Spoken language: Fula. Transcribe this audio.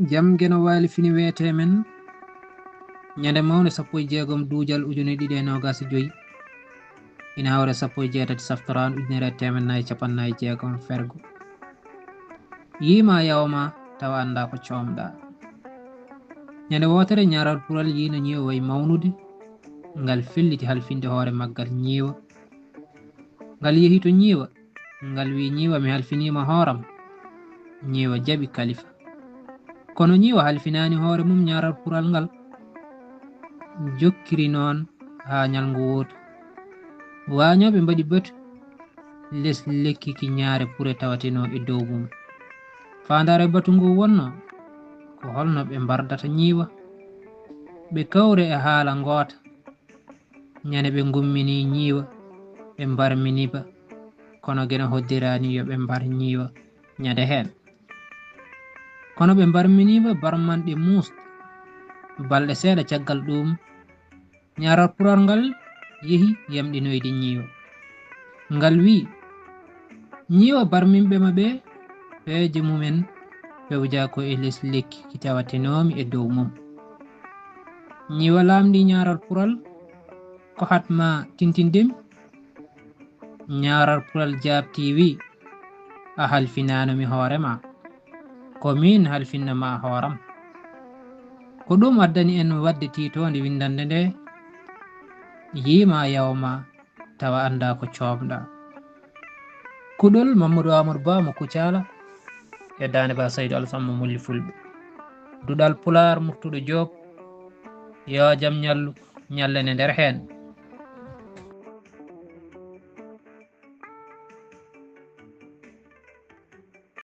jam geno wali fini wete men ñande mawne 16 duujal ujune 225 ina hawre 17 saftaran ujunere temen nayi capannayi jeegom fergo yima yawma tawa anda ko coomɗa ñande wotere ñaral pural yino ñiwa way mawnude ngal felliti halfinde hoore maggal ñiwa ngal yehi to ñiwa ngal wi ñiwa mi halfinima hooram ñiwa jaɓi kalifa kono ñiwa halfinani hoore mum ñaral pural ngal jokkiri noon ha ñalngu woto wañoɓe mbaɗi batu les lekki ki ñaare pure tawatino e dow mum fandare batu ngu wonno ko holno ɓe mbardata ñiwa ɓe kawre e haala ngoota ñande ɓe gummini ñiwa ɓe mbarminiba kono gena hoddirani yo ɓe mbar ñiwa ñande hen kono ɓe mbarminiba barmanɗe musɗe balɗe seeɗa caggal ɗum ñaral pural ngal yehi yamɗinoyde ñiwa ngal wi ñiwa barminɓe maɓe peeje mumen pewja ko e les lekki ki tawatenomi e dow mum ñiwa lamdi ñaral pural ko hatma tintindemi ñaral pural jabti wi a halfinanomi hoorema ko min halfinnama hooram ko ɗum addani en wadde titonde windande nde yima yawma tawa anda ko coomɗa kuɗol Mamadou Amadou Ba mo Kucala e dande ba Saydou Alassane Molli Fulɓe duɗal pular murtuɗo Diop yo jaam ñallu ñallane nder hen